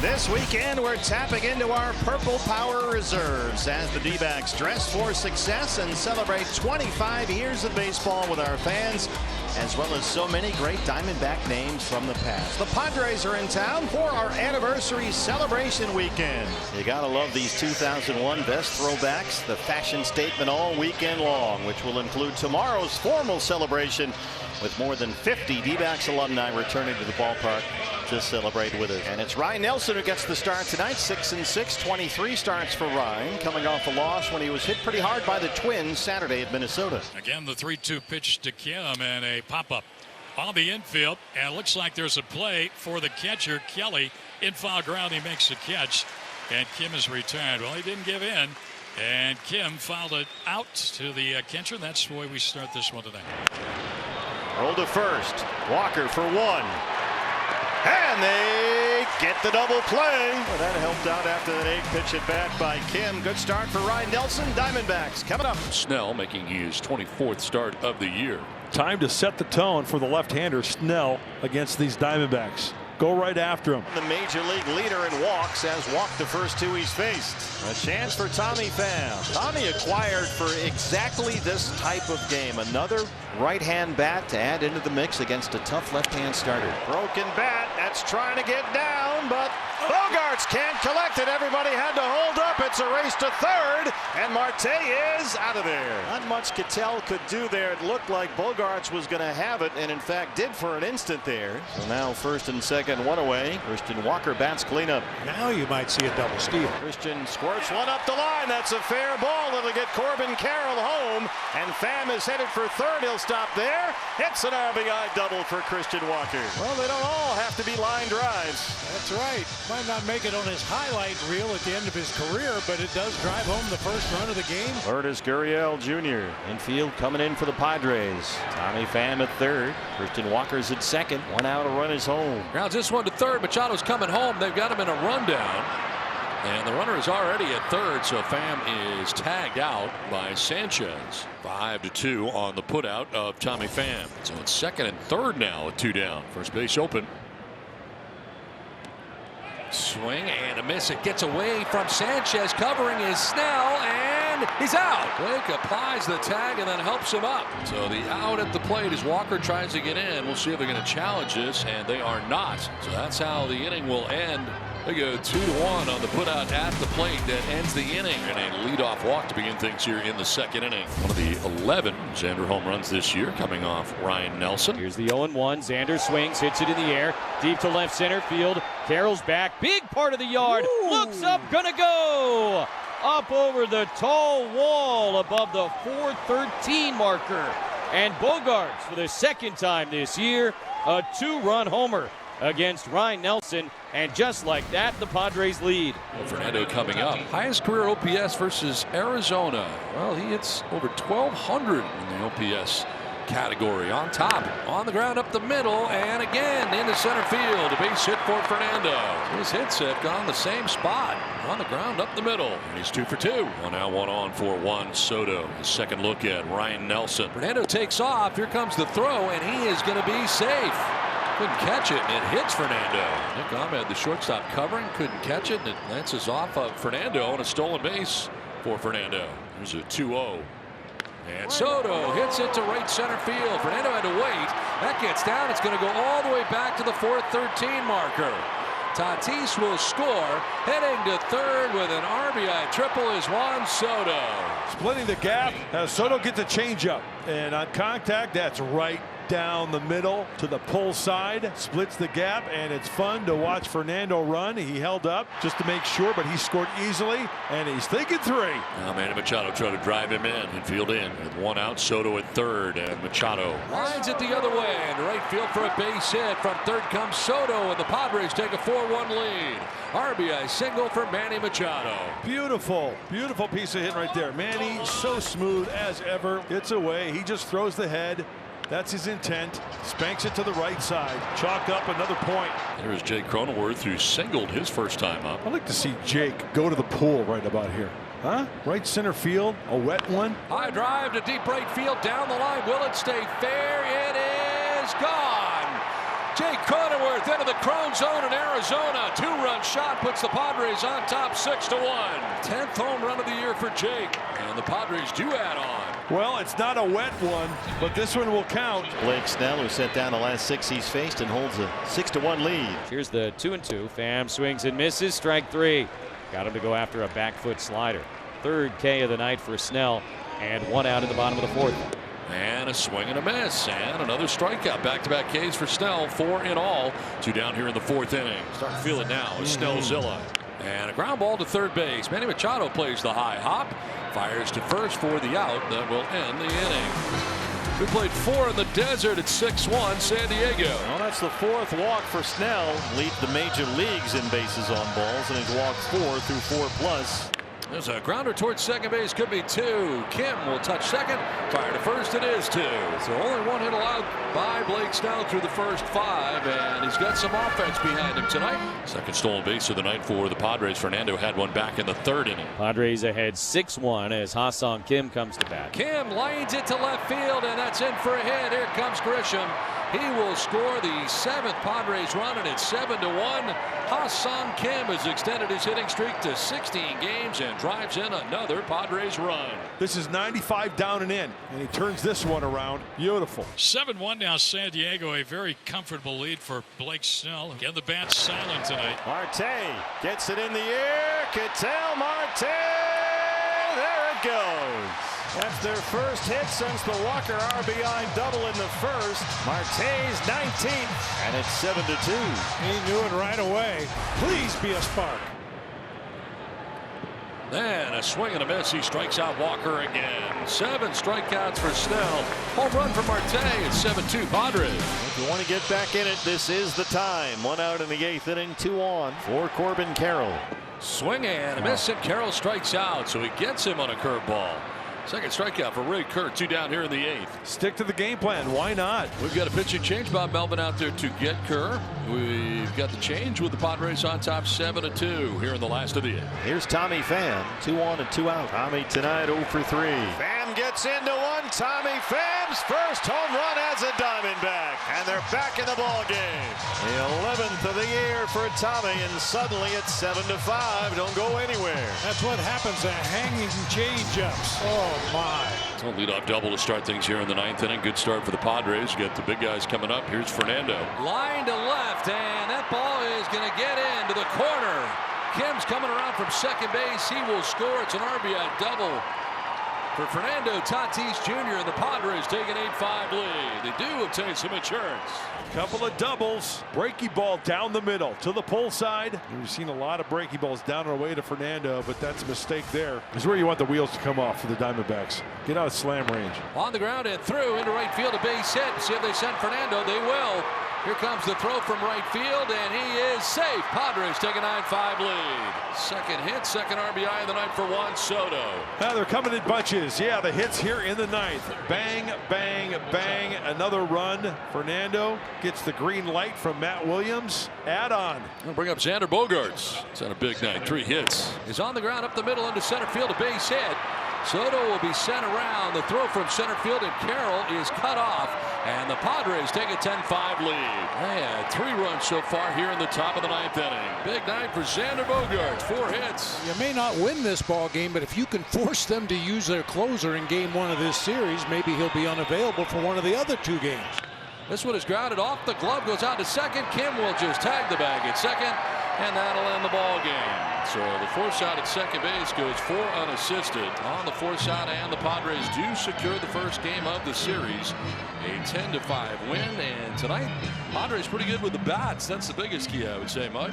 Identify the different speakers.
Speaker 1: This weekend, we're tapping into our Purple Power reserves as the D-backs dress for success and celebrate 25 years of baseball with our fans, as well as so many great Diamondback names from the past. The Padres are in town for our anniversary celebration weekend. You gotta love these 2001 best throwbacks, the fashion statement all weekend long, which will include tomorrow's formal celebration with more than 50 D-backs alumni returning to the ballpark to celebrate with us. And it's Ryan Nelson who gets the start tonight. 6-6, 23 starts for Ryan, coming off a loss when he was hit pretty hard by the Twins Saturday at Minnesota.
Speaker 2: Again, the 3-2 pitch to Kim and a pop-up on the infield, and it looks like there's a play for the catcher Kelly. In foul ground, he makes the catch, and Kim is retired. Well, he didn't give in, and Kim fouled it out to the catcher. That's the way we start this one tonight.
Speaker 1: Roll to first. Walker for one. And they get the double play. Well, that helped out after that 8-pitch at bat by Kim. Good start for Ryan Nelson. Diamondbacks coming up.
Speaker 3: Snell making his 24th start of the year.
Speaker 4: Time to set the tone for the left-hander Snell against these Diamondbacks. Go right after him.
Speaker 1: The major league leader in walks has walked the first two he's faced. A chance for Tommy Pham. Tommy acquired for exactly this type of game. Another right-hand bat to add into the mix against a tough left-hand starter. Broken bat. That's trying to get down, but Bogaerts can't collect it. Everybody had to hold up. It's a race to third, and Marte is out of there. Not much Cattell could do there. It looked like Bogaerts was going to have it, and in fact did for an instant there. So now first and second, one away. Christian Walker bats cleanup.
Speaker 5: Now you might see a double steal.
Speaker 1: Christian squirts one up the line. That's a fair ball. It'll get Corbin Carroll home, and Pham is headed for third. He'll stop there. It's an RBI double for Christian Walker. Well, they don't all have to be line drives.
Speaker 5: That's right. Might not make it on his highlight reel at the end of his career, but it does drive home the first run of the game.
Speaker 1: Lourdes Gurriel Jr. infield coming in for the Padres. Tommy Pham at third. Christian Walker's at second. One out, a run is home.
Speaker 3: Grounds this one to third. Machado's coming home. They've got him in a rundown. And the runner is already at third, so Pham is tagged out by Sanchez. 5-2 on the putout of Tommy Pham. So it's second and third now with two down. First base open. Swing and a miss. It gets away from Sanchez. Covering is Snell, and he's out. Blake applies the tag and then helps him up. So the out at the plate as Walker tries to get in. We'll see if they're going to challenge this, and they are not. So that's how the inning will end. They go 2-1 on the putout at the plate that ends the inning, and a leadoff walk to begin things here in the second inning. One of the 11 Xander home runs this year coming off Ryan Nelson.
Speaker 6: Here's the 0-1. Xander swings, hits it in the air, deep to left center field. Carroll's back, big part of the yard. Ooh. Looks up, gonna go up over the tall wall above the 413 marker. And Bogaerts, for the second time this year, a 2-run homer against Ryan Nelson, and just like that, the Padres lead.
Speaker 3: Well, Fernando coming up. Highest career OPS versus Arizona. Well, he hits over 1,200 in the OPS category. On top, on the ground up the middle, and again into center field. A base hit for Fernando. His hits have gone the same spot. On the ground up the middle. And he's 2 for 2. One out, one on for Juan Soto. His second look at Ryan Nelson. Fernando takes off. Here comes the throw, and he is going to be safe. Couldn't catch it, and it hits Fernando. Nick Ahmed, the shortstop, covering, couldn't catch it, and it lances off of Fernando on a stolen base for Fernando. There's a 2-0. And Soto hits it to right center field. Fernando had to wait. That gets down. It's going to go all the way back to the 413 marker. Tatis will score. Heading to third with an RBI triple is Juan Soto.
Speaker 4: Splitting the gap as Soto gets a changeup. And on contact, that's right down the middle to the pull side, splits the gap, and it's fun to watch Fernando run. He held up just to make sure, but he scored easily, and he's thinking three.
Speaker 3: Now Manny Machado trying to drive him in. Infield in with one out. Soto at third, and Machado lines it the other way and right field for a base hit. From third comes Soto, and the Padres take a 4-1 lead. RBI single for Manny Machado.
Speaker 4: Beautiful, beautiful piece of hit right there. Manny, so smooth as ever. Gets away. He just throws the head. That's his intent. Spanks it to the right side. Chalk up another point.
Speaker 3: There's Jake Cronenworth, who singled his first time up.
Speaker 4: I'd like to see Jake go to the pool right about here. Huh? Right center field, a wet one.
Speaker 3: High drive to deep right field, down the line. Will it stay fair? It is gone. Jake Cronenworth fourth into the Crone zone in Arizona. Two-run shot puts the Padres on top 6-1. 10th home run of the year for Jake. And the Padres do add on.
Speaker 4: Well, it's not a wet one, but this one will count.
Speaker 1: Blake Snell, who sent down the last 6 he's faced and holds a 6-1 lead.
Speaker 6: Here's the 2-2. Pham swings and misses. Strike 3. Got him to go after a back foot slider. Third K of the night for Snell. And 1 out in the bottom of the 4th.
Speaker 3: And a swing and a miss. And another strikeout. Back-to-back Ks for Snell. 4 in all. 2 down here in the 4th inning. Starting to feel it now. Snellzilla. And a ground ball to third base. Manny Machado plays the high hop. Fires to first for the out. That will end the inning. We played 4 in the desert at 6-1 San Diego.
Speaker 1: Well, that's the 4th walk for Snell. Leads the major leagues in bases on balls, and he's walked 4 through 4+.
Speaker 3: There's a grounder towards second base. Could be 2. Kim will touch second. Fire to first. It is 2. So only 1 hit allowed by Blake Snell through the first 5. And he's got some offense behind him tonight. Second stolen base of the night for the Padres. Fernando had one back in the 3rd inning.
Speaker 6: Padres ahead 6-1 as Ha-Seong Kim comes to bat.
Speaker 3: Kim lines it to left field, and that's in for a hit. Here comes Grisham. He will score the 7th Padres run, and it's 7-1. Ha-Seong Kim has extended his hitting streak to 16 games and drives in another Padres run.
Speaker 4: This is 95 down and in, and he turns this one around. Beautiful.
Speaker 2: 7-1 now San Diego. A very comfortable lead for Blake Snell. Again, the bat's silent tonight.
Speaker 1: Marte gets it in the air. Ketel Marte. There it goes. That's their first hit since the Walker RBI double in the first. Marte's 19th, and it's 7-2.
Speaker 5: He knew it right away. Please be a spark.
Speaker 3: Then a swing and a miss. He strikes out Walker again. 7 strikeouts for Snell. Home run for Marte. It's 7-2 Padres.
Speaker 1: If you want to get back in it, this is the time. 1 out in the 8th inning, 2 on for Corbin Carroll.
Speaker 3: Swing and a miss, and Carroll strikes out, so he gets him on a curveball. Second strikeout for Ray Kerr. 2 down here in the 8th.
Speaker 4: Stick to the game plan. Why not?
Speaker 3: We've got a pitching change. Bob Melvin out there to get Kerr. We've got the change with the Padres on top 7-2 here in the last of the 8th.
Speaker 1: Here's Tommy Pham. 2 on and 2 out. Tommy tonight 0 for 3. Pham gets into one. Tommy Pham's first home run as a Diamondback. And they're back in the ball game. The 11th of the year for Tommy, and suddenly it's 7-5. Don't go anywhere.
Speaker 5: That's what happens at hanging change-ups. Oh, my.
Speaker 3: So leadoff double to start things here in the 9th inning. Good start for the Padres. You got the big guys coming up. Here's Fernando. Line to left, and that ball is going to get into the corner. Kim's coming around from second base. He will score. It's an RBI double for Fernando Tatis Jr. and the Padres take an 8-5 lead. They do obtain some insurance.
Speaker 4: Couple of doubles. Breaky ball down the middle to the pull side. We've seen a lot of breaky balls down and away to Fernando, but that's a mistake there. This is where you want the wheels to come off for the Diamondbacks. Get out of slam range.
Speaker 3: On the ground and through into right field, a base hit. See if they send Fernando. They will. Here comes the throw from right field, and he is safe. Padres take a 9-5 lead. Second hit, second RBI of the night for Juan Soto.
Speaker 4: Now they're coming in bunches. Yeah, the hits here in the 9th. Bang, bang, bang. Another run. Fernando gets the green light from Matt Williams. Add on.
Speaker 3: We'll bring up Xander Bogaerts. It's had a big night. 3 hits. He's on the ground up the middle into center field. A base hit. Soto will be sent around. The throw from center field, and Carroll is cut off. And the Padres take a 10-5 lead. They had 3 runs so far here in the top of the 9th inning. Big night for Xander Bogaerts. 4 hits.
Speaker 5: You may not win this ball game, but if you can force them to use their closer in game 1 of this series, maybe he'll be unavailable for one of the other 2 games.
Speaker 3: This one is grounded off. The glove goes out to second. Kim will just tag the bag at second, and that'll end the ball game. So the force out at second base goes 4 unassisted on the force out, and the Padres do secure the first game of the series. A 10-5 win, and tonight, Padres pretty good with the bats. That's the biggest key, I would say, Mike.